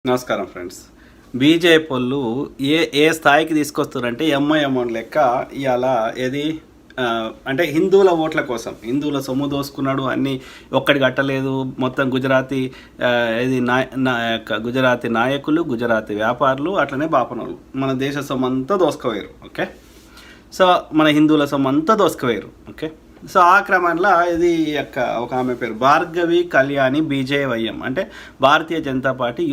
నమస్కారం friends. BJP వాళ్ళు ఏ స్థాయికి తీసుకొస్తారంటే ఎంఐఎం లెక్క ఇవాళ ఏది అంటే హిందువుల ఓట్ల కోసం హిందువుల సొమ్ము దోసుకున్నాడు, అన్నీ ఒక్కడి కట్టలేదు, మొత్తం గుజరాతీ ఇది గుజరాతీ నాయకులు, గుజరాతీ వ్యాపారులు, అట్లనే బాపనోళ్ళు మన దేశ సొమ్ము అంతా దోసుకుపోయారు. ఓకే, సో మన హిందువుల సొమ్ము అంతా దోసుకుపోయారు. ఓకే, సో ఆ క్రమంలో ఇది ఒక ఆమె పేరు భార్గవి కళ్యాణి బీజేవైఎం అంటే Bharatiya Janata party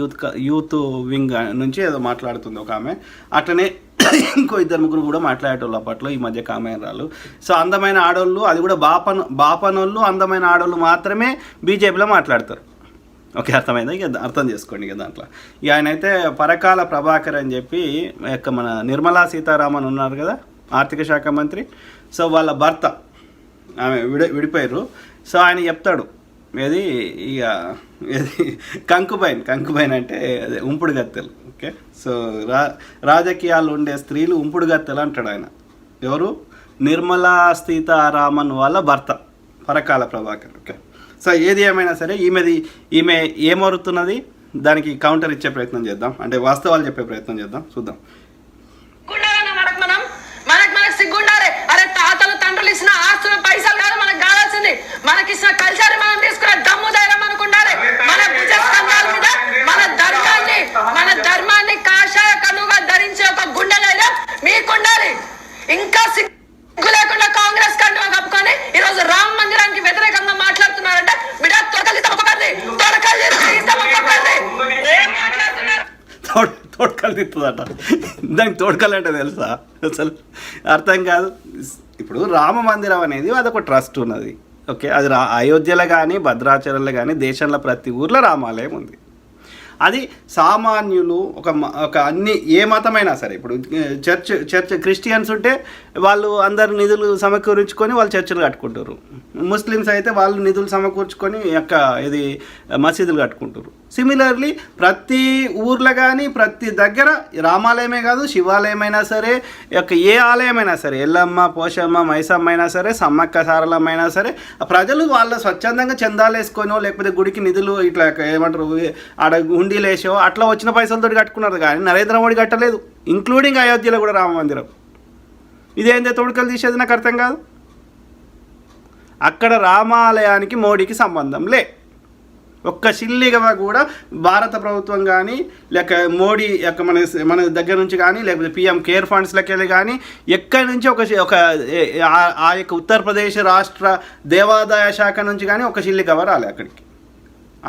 youth wing నుంచి ఏదో మాట్లాడుతుంది ఒక ఆమె. అట్లనే ఇంకో ఇద్దరు ముగ్గురు కూడా మాట్లాడేటోళ్ళు అప్పట్లో, ఈ మధ్య కామేరాలు. సో అందమైన ఆడోళ్ళు, అది కూడా బాపనోళ్ళు అందమైన ఆడోళ్ళు మాత్రమే బీజేపీలో మాట్లాడతారు. ఓకే, అర్థమైందా? ఇక అర్థం చేసుకోండి. ఇక దాంట్లో ఇక ఆయన అయితే పరకాల ప్రభాకర్ అని చెప్పి మన నిర్మలా సీతారామన్ ఉన్నారు కదా, ఆర్థిక శాఖ మంత్రి. సో వాళ్ళ భర్త ఆమె విడిపోయారు. సో ఆయన చెప్తాడు ఏది ఇక ఏది కంకుబైన్ అంటే అదే ఉంపుడు గత్తెలు. ఓకే, సో రాజకీయాలు ఉండే స్త్రీలు ఉంపుడు గత్తెలు అంటాడు ఆయన. ఎవరు? నిర్మలా సీతారామన్ వాళ్ళ భర్త పరకాల ప్రభాకర్. ఓకే, సో ఏది ఏమైనా సరే ఈమె ఏమరుతున్నది దానికి కౌంటర్ ఇచ్చే ప్రయత్నం చేద్దాం, అంటే వాస్తవాలు చెప్పే ప్రయత్నం చేద్దాం, చూద్దాం. సిగ్గుండాలి. అరే తాతలు తండ్రులు ఇచ్చిన ఆస్తులు పైసలు కాదు మనకు కావాల్సింది, మనకిచ్చిన కల్చర్ మనం తీసుకున్న దమ్ము ధైర్యం మనకు ఉండాలి. మన భుజస్కంధాల మీద మన ధర్మాన్ని కాషాయ కనుగా ధరించే ఒక గుండె లేదా మీకుండాలి. ఇంకా సిగ్గు లేకుండా కాంగ్రెస్ కండువా కప్పుకొని ఈరోజు రామ మందిరానికి వ్యతిరేకంగా మాట్లాడుతున్నారంటే బిడ్డ తొడకలు తోడకలు తిప్పుదట. దానికి తోడకలు అంటే తెలుసా? అసలు అర్థం కాదు. ఇప్పుడు రామ మందిరం అనేది అదొక ట్రస్ట్ ఉన్నది. ఓకే, అది అయోధ్యలో కానీ భద్రాచలంలో కానీ దేశంలో ప్రతి ఊర్లో రామాలయం ఉంది. అది సామాన్యులు ఒక అన్ని ఏ మతమైనా సరే, ఇప్పుడు చర్చ్ క్రిస్టియన్స్ ఉంటే వాళ్ళు అందరు నిధులు సమకూర్చుకొని వాళ్ళు చర్చిలు కట్టుకుంటారు. ముస్లిమ్స్ అయితే వాళ్ళు నిధులు సమకూర్చుకొని ఇది మసీదులు కట్టుకుంటారు. సిమిలర్లీ ప్రతి ఊర్లో కానీ ప్రతి దగ్గర రామాలయమే కాదు, శివాలయమైనా సరే, ఏ ఆలయమైనా సరే, ఎల్లమ్మ, పోషమ్మ, మైసమ్మ అయినా సరే, సమ్మక్క సారలమ్మైనా సరే, ప్రజలు వాళ్ళ స్వచ్ఛందంగా చందాలు వేసుకొనో లేకపోతే గుడికి నిధులు ఇట్లా ఏమంటారు ఆడ హుండీలు వేసో అట్లా వచ్చిన పైసలతో కట్టుకున్నారు. కానీ నరేంద్ర మోడీ కట్టలేదు, ఇంక్లూడింగ్ అయోధ్యలో కూడా రామ మందిరం. ఇదేందే తోడుకలు తీసేది నాకు అర్థం కాదు. అక్కడ రామాలయానికి మోడీకి సంబంధం లే. ఒక్క సిల్లిగా కూడా భారత ప్రభుత్వం కానీ లేక మోడీ మన దగ్గర నుంచి కానీ లేకపోతే పిఎం కేర్ ఫండ్స్లకి వెళ్ళి కానీ ఎక్కడి నుంచి ఆ యొక్క ఉత్తరప్రదేశ్ రాష్ట్ర దేవాదాయ శాఖ నుంచి కానీ ఒక సిల్లి కవర్ రాలే అక్కడికి.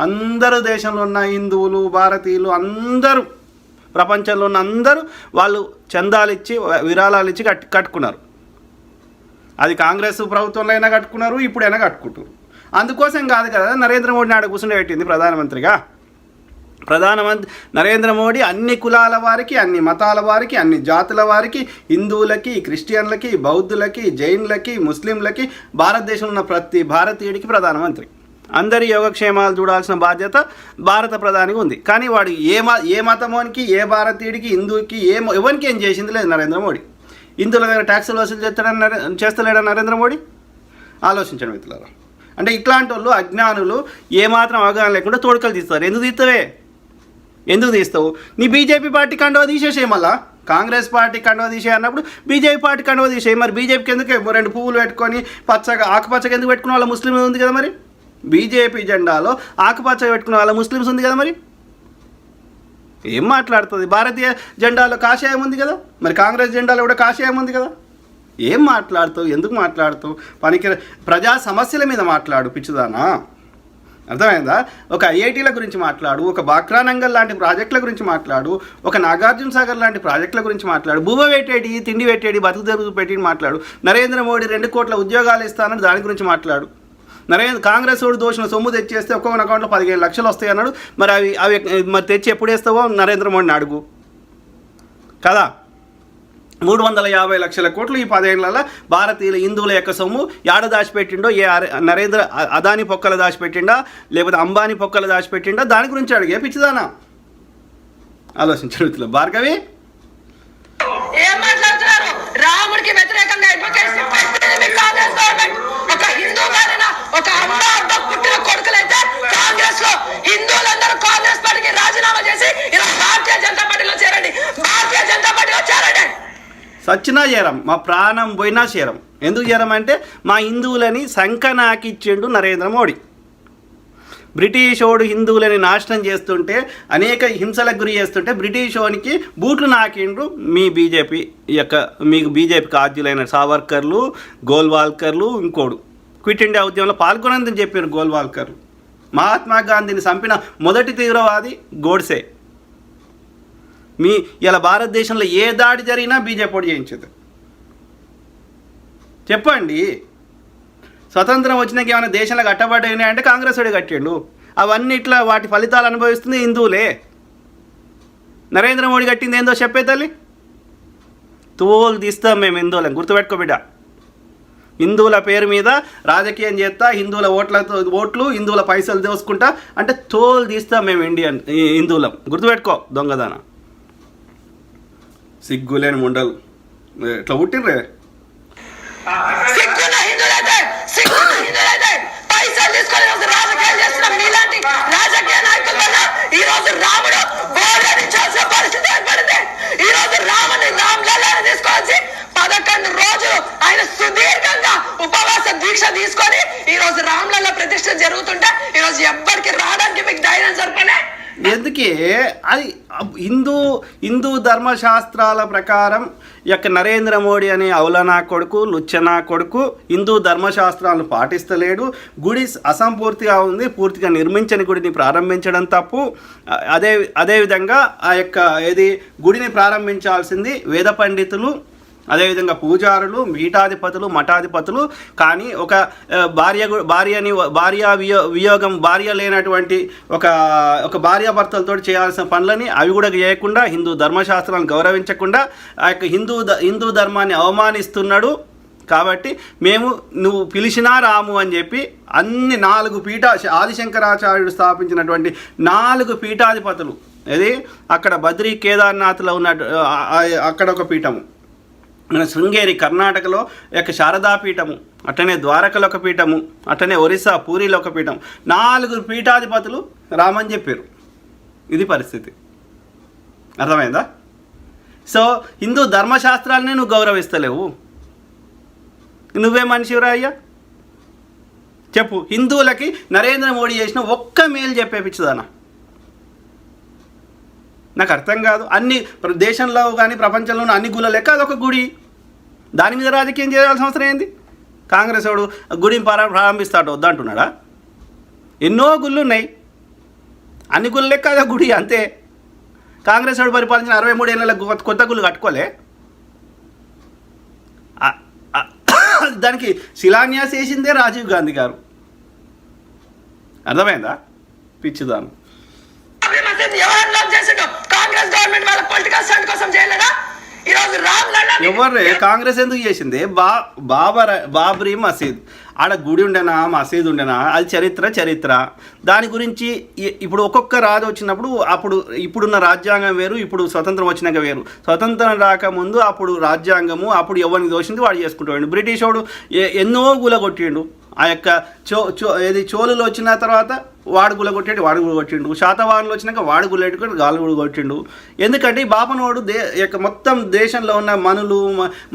అందరూ దేశంలో ఉన్న హిందువులు, భారతీయులు అందరూ, ప్రపంచంలో ఉన్న అందరూ వాళ్ళు చందాలు ఇచ్చి విరాళాలు ఇచ్చి కట్టుకున్నారు. అది కాంగ్రెస్ ప్రభుత్వంలో అయినా కట్టుకున్నారు, ఇప్పుడైనా కట్టుకుంటారు. అందుకోసం కాదు కదా నరేంద్ర మోడీని ఆడ కూర్చుండబెట్టింది ప్రధానమంత్రిగా. నరేంద్ర మోడీ అన్ని కులాల వారికి, అన్ని మతాల వారికి, అన్ని జాతుల వారికి, హిందువులకి, క్రిస్టియన్లకి, బౌద్ధులకి, జైన్లకి, ముస్లింలకి, భారతదేశంలో ఉన్న ప్రతి భారతీయుడికి ప్రధానమంత్రి. అందరి యోగక్షేమాలు చూడాల్సిన బాధ్యత భారత ప్రధానికి ఉంది. కానీ వాడు ఏ మతమోనికి, ఏ భారతీయుడికి, హిందువుకి, ఎవరికి ఏం చేసింది లేదు నరేంద్ర మోడీ. హిందువుల దగ్గర ట్యాక్సులు వసూలు చేస్తలేడా నరేంద్ర మోడీ? ఆలోచించండి మిత్రులారా. అంటే ఇట్లాంటి వాళ్ళు అజ్ఞానులు ఏమాత్రం అవగాహన లేకుండా తోడుకలు తీస్తారు. ఎందుకు తీస్తావు? నీ బీజేపీ పార్టీ కండువా తీసేసేయి, మళ్ళా కాంగ్రెస్ పార్టీ కండువా తీసే అన్నప్పుడు బీజేపీ పార్టీ కండువా తీసేయి. మరి బీజేపీకి ఎందుకు 2 పువ్వులు పెట్టుకొని ఆకుపచ్చగా ఎందుకు పెట్టుకున్న వాళ్ళ ముస్లిం ఉంది కదా, మరి బీజేపీ జెండాలో ఆకుపచ్చగా పెట్టుకున్న వాళ్ళ ముస్లిమ్స్ ఉంది కదా, మరి ఏం మాట్లాడుతుంది? భారతీయ జెండాలో కాషాయం ఉంది కదా, మరి కాంగ్రెస్ జెండాలో కూడా కాషాయం ఉంది కదా. ఏం మాట్లాడుతావు? ఎందుకు మాట్లాడుతావు? ప్రజా సమస్యల మీద మాట్లాడు పిచ్చిదానా, అర్థమైందా? ఒక ఐఐటీల గురించి మాట్లాడు, ఒక బాక్రానంగల్ లాంటి ప్రాజెక్టుల గురించి మాట్లాడు, ఒక నాగార్జున సాగర్ లాంటి ప్రాజెక్టుల గురించి మాట్లాడు, భూమ పెట్టేటి, తిండి పెట్టేటి, బతుకు తెరుగు పెట్టి మాట్లాడు. నరేంద్ర మోడీ 2 కోట్ల ఉద్యోగాలు ఇస్తానని దాని గురించి మాట్లాడు. కాంగ్రెస్ వాడు దోషణ సొమ్ము తెచ్చేస్తే ఒక్కొక్క అకౌంట్లో 15 లక్షలు వస్తాయి అన్నాడు. మరి మరి తెచ్చి ఎప్పుడు వేస్తావో నరేంద్ర మోడీని అడుగు కదా. 350 లక్షల కోట్లు ఈ 10 ఏళ్లలో భారతీయుల హిందువుల యొక్క సొమ్ము యాడ దాచిపెట్టిండో, నరేంద్ర అదాని పొక్కలు దాచిపెట్టిండా లేకపోతే అంబానీ పొక్కలు దాచిపెట్టిండా, దాని గురించి అడిగే పిచ్చిదానా. ఆలోచించడం. భార్గవి ఏం మాట్లాడుతున్నారు? రాముడికి వ్యతిరేకంగా అడ్వకేసీ పెట్టింది కాంగ్రెస్ గవర్నమెంట్. ఒక హిందూ గారైనా ఒక అమ్మ పుట్టిన కొడుకులైతే కాంగ్రెస్ కాంగ్రెస్ లో హిందువులందరూ కాంగ్రెస్ పార్టీకి రాజీనామా చేసి ఇలా భారతీయ జనతా పార్టీలో చేరండి, భారతీయ జనతా పార్టీలో చేరండి. సచ్చినా చేరం, మా ప్రాణం పోయినా చేరం. ఎందుకు చేరం అంటే మా హిందువులని సంకనాకిచ్చిండు నరేంద్ర మోడీ. బ్రిటిష్ వాడు హిందువులని నాశనం చేస్తుంటే, అనేక హింసలకు గురి చేస్తుంటే బ్రిటిష్ వానికి బూట్లు నాకిండ్రు మీ బీజేపీ మీకు బీజేపీకి ఆద్యులైన సావర్కర్లు, గోల్వాల్కర్లు, ఇంకోడు క్విట్ ఇండియా ఉద్యమంలో పాల్గొనందని చెప్పారు గోల్వాల్కర్లు. మహాత్మా గాంధీని చంపిన మొదటి తీవ్రవాది గోడ్సే. ఇలా భారతదేశంలో ఏ దాడి జరిగినా బీజేపీ వాడు చేయించదు. చెప్పండి, స్వతంత్రం వచ్చినాక ఏమైనా దేశంలో కట్టబడ్డాయి అంటే కాంగ్రెస్ వాడే కట్టిండు. అవన్నీ ఇట్లా వాటి ఫలితాలు అనుభవిస్తుంది హిందువులే. నరేంద్ర మోడీ కట్టింది ఏందో చెప్పే తల్లి, తోలు తీస్తాం మేము హిందువులను, గుర్తుపెట్టుకో బిడ్డ. హిందువుల పేరు మీద రాజకీయం చేస్తా, హిందువుల ఓట్లు హిందువుల పైసలు దోసుకుంటా అంటే తోలు తీస్తాం మేము హిందువులం, గుర్తుపెట్టుకో దొంగదాన. సిగ్గులేని ముండలు ఇట్లా పుట్టినరే. పైసలు తీసుకొని రాజకీయాలు చేస్తున్న మీలాంటి రాజకీయ నాయకుల వల్ల ఈ రోజు రాముడు గోడరించాల్సిన పరిస్థితి ఏర్పడింది. ఈ రోజు రామ్లల్లాని తీసుకొచ్చి 11 రోజులు ఆయన సుదీర్ఘంగా ఉపవాస దీక్ష తీసుకొని ఈ రోజు రామ్లల్ల ప్రతిష్ఠ జరుగుతుంటే ఈ రోజు ఎవ్వరికి రావడానికి మీకు ధైర్యం సరిపడే. ఎందుకే అది హిందూ ధర్మశాస్త్రాల ప్రకారం నరేంద్ర మోడీ అనే అవలనా కొడుకు, లుచ్చనా కొడుకు హిందూ ధర్మశాస్త్రాలను పాటిస్తలేడు. గుడి అసంపూర్తిగా ఉంది, పూర్తిగా నిర్మించని గుడిని ప్రారంభించడం తప్పు. అదేవిధంగా గుడిని ప్రారంభించాల్సింది వేద పండితులు, అదేవిధంగా పూజారులు, పీఠాధిపతులు, మఠాధిపతులు. కానీ ఒక భార్య లేనటువంటి ఒక భార్యాభర్తలతో చేయాల్సిన పనులని అవి కూడా చేయకుండా, హిందూ ధర్మశాస్త్రాలను గౌరవించకుండా హిందూ ధర్మాన్ని అవమానిస్తున్నాడు. కాబట్టి నువ్వు పిలిచినా రాము అని చెప్పి అన్ని 4 ఆదిశంకరాచార్యుడు స్థాపించినటువంటి 4 పీఠాధిపతులు, అక్కడ బద్రీ కేదార్నాథ్లో ఉన్న అక్కడ ఒక పీఠము, మన శృంగేరి కర్ణాటకలో శారదాపీఠము, అట్లనే ద్వారకలో ఒక పీఠము, అట్లనే ఒరిస్సా పూరిలో ఒక పీఠం, 4 పీఠాధిపతులు రామని చెప్పారు. ఇది పరిస్థితి, అర్థమైందా? సో హిందూ ధర్మశాస్త్రాలని నువ్వు గౌరవిస్తలేవు. నువ్వే మనిషిరా అయ్యా? చెప్పు, హిందువులకి నరేంద్ర మోడీ చేసిన ఒక్క మేలు చెప్పేపించదానా? నాకు అర్థం కాదు. అన్ని దేశంలో కానీ ప్రపంచంలోని అన్ని గుళ్ళ లెక్క అదొక గుడి, దాని మీద రాజకీయం చేయాల్సిన అవసరం ఏంది? కాంగ్రెస్ వాడు గుడిని ప్రారంభిస్తాడు వద్దంటున్నాడా? ఎన్నో గుళ్ళు ఉన్నాయి, అన్ని గుళ్ళ లెక్క అదొక గుడి అంతే. కాంగ్రెస్ వాడు పరిపాలించిన 63 ఏళ్ళ కొత్త గుళ్ళు కట్టుకోలే. దానికి శిలాన్యాసం చేసిందే రాజీవ్ గాంధీ గారు. అర్థమైందా? పిచ్చిదాను. కాంగ్రెస్ గవర్నమెంట్ వాళ్ళ పొలిటికల్ స్టంట్ కోసం చేయలేదా? ఈ రోజు ఎవరు కాంగ్రెస్ ఎందుకు చేసింది? బాబ్రీ మసీద్ ఆడ గుడి ఉండేనా, మసీద్ ఉండేనా, అది చరిత్ర. దాని గురించి ఇప్పుడు ఒక్కొక్క రాజు వచ్చినప్పుడు ఇప్పుడున్న రాజ్యాంగం వేరు, ఇప్పుడు స్వతంత్రం వచ్చినాక వేరు. స్వతంత్రం రాకముందు అప్పుడు రాజ్యాంగము అప్పుడు ఎవరిని దోషింది వాడు చేసుకుంటాడు. బ్రిటిష్ వాడు ఎన్నో గులగొట్టిండు. చోళులు వచ్చిన తర్వాత వాడు గులగొట్టిండు. శాతవాహనులు వచ్చినాక వాడు గులెట్టుకొని గాలు కొట్టిండు. ఎందుకంటే ఈ బాపనోడు మొత్తం దేశంలో ఉన్న మనులు,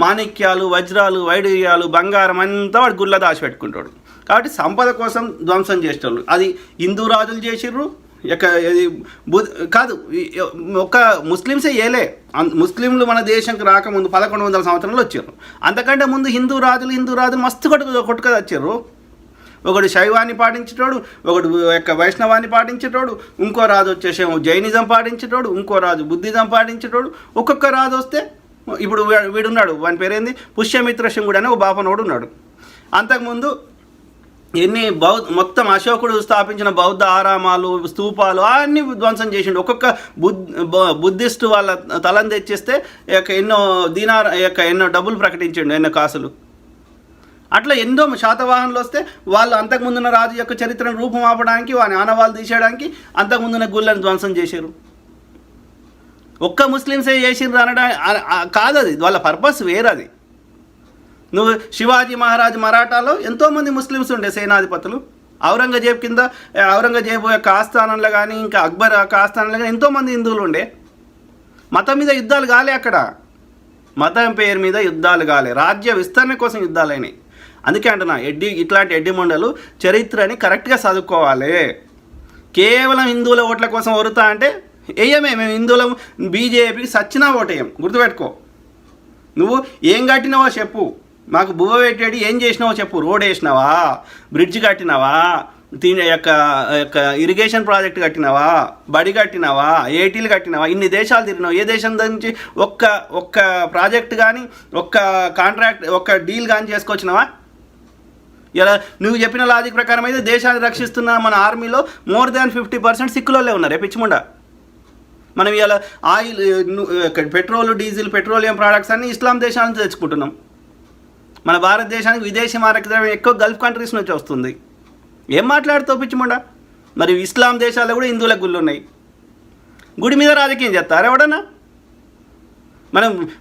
మాణిక్యాలు, వజ్రాలు, వైడూర్యాలు, బంగారం అంతా వాడు గుళ్ళ దాచిపెట్టుకుంటాడు. కాబట్టి సంపద కోసం ధ్వంసం చేసేవాళ్ళు. అది హిందూ రాజులు చేసిర్రు కాదు, ఒక ముస్లిమ్సే ఏలే. ముస్లింలు మన దేశంకి రాకముందు 1100 సంవత్సరాలు వచ్చారు. అంతకంటే ముందు హిందూ రాజులు మస్తు కొట్టుకొని వచ్చారు. ఒకడు శైవాన్ని పాటించేటోడు, ఒకడు వైష్ణవాన్ని పాటించేటోడు, ఇంకో రాజు వచ్చేసేమో జైనిజం పాటించేటోడు, ఇంకో రాజు బుద్ధిజం పాటించేటోడు. ఒక్కొక్క రాజు వస్తే ఇప్పుడు వీడున్నాడు, వాని పేరేంది, పుష్యమిత్ర శృంగుడు అనే ఒక బాపనోడు ఉన్నాడు. అంతకుముందు మొత్తం అశోకుడు స్థాపించిన బౌద్ధ ఆరామాలు, స్తూపాలు అన్నీ ధ్వంసం చేసిండు. ఒక్కొక్క బుద్ధిస్టు వాళ్ళ తలను తెచ్చేస్తే ఎన్నో డబ్బులు ప్రకటించిండు, ఎన్నో కాసులు. అట్లా ఎన్నో శాతవాహనులు వస్తే వాళ్ళు అంతకుముందున్న రాజు యొక్క చరిత్రను రూపుమాపడానికి, వాని ఆనవాళ్ళు తీసేయడానికి అంతకుముందున్న గుళ్ళని ధ్వంసం చేశారు. ఒక్క ముస్లిమ్సే చేసిర్రు అనడం కాదు, అది వాళ్ళ పర్పస్ వేరది. నువ్వు శివాజీ మహారాజ్ మరాఠాలో ఎంతోమంది ముస్లిమ్స్ ఉండే సేనాధిపతులు, ఔరంగజేబ్ కింద ఔరంగజేబు యొక్క ఆస్థానంలో కానీ ఇంకా అక్బర్ యొక్క ఆస్థానంలో కానీ ఎంతోమంది హిందువులు ఉండే. మతం మీద యుద్ధాలు కాలే అక్కడ, మతం పేరు మీద యుద్ధాలు కాలే, రాజ్య విస్తరణ కోసం యుద్ధాలైనాయి. అందుకే అంటున్నా ఇట్లాంటి ఎడ్డి మొండలు చరిత్రని కరెక్ట్గా చదువుకోవాలి. కేవలం హిందువుల ఓట్ల కోసం వరుతా అంటే వేయమే, మేము హిందువులం బీజేపీకి సచ్చినా ఓటేయం. గుర్తుపెట్టుకో, నువ్వు ఏం కట్టినావో చెప్పు, మాకు బువ్వ పెట్టేది ఏం చేసినావో చెప్పు. రోడ్ వేసినావా, బ్రిడ్జ్ కట్టినావా, దీని యొక్క ఇరిగేషన్ ప్రాజెక్ట్ కట్టినావా, బడి కట్టినావా, ఏటీలు కట్టినావా, ఇన్ని దేశాలు తిరిగినావు. ఏ దేశం నుంచి ఒక్క ప్రాజెక్ట్ కానీ ఒక్క కాంట్రాక్ట్ ఒక్క డీల్ కానీ చేసుకొచ్చినావా? ఇలా నువ్వు చెప్పిన లాజిక్ ప్రకారం అయితే దేశాన్ని రక్షిస్తున్న మన ఆర్మీలో మోర్ దాన్ 50% సిక్కులోనే ఉన్నారు. పిచ్చిముండ, మనం ఇలా oil, petrol, diesel, petroleum products అన్నీ ఇస్లాం దేశాల నుంచి తెచ్చుకుంటున్నాం. మన భారతదేశానికి విదేశీ మారక ద్రవ్యం ఎక్కువ గల్ఫ్ కంట్రీస్ నుంచి వస్తుంది. ఏం మాట్లాడుతావు పిచ్చిముండ? మరి ఇస్లాం దేశాల్లో కూడా హిందువులకు గుళ్ళు ఉన్నాయి. గుడి మీద రాజకీయం చేస్తారు ఎవడన్నా?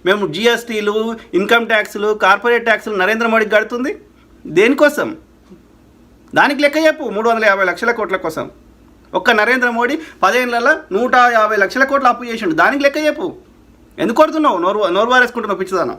మేము జిఎస్టీలు, ఇన్కమ్ ట్యాక్స్లు, కార్పొరేట్ ట్యాక్స్లు నరేంద్ర మోడీకి కడుతుంది దేనికోసం? దానికి లెక్క చెప్పు. 350 లక్షల కోట్ల కోసం ఒక్క నరేంద్ర మోడీ 10 ఏళ్లలో 150 లక్షల కోట్ల అప్పు చేసిండు. దానికి లెక్క చెప్పు. ఎందుకు కొడుతున్నావు? నోరు వారేసుకుంటున్నావు పిచ్చిదానా?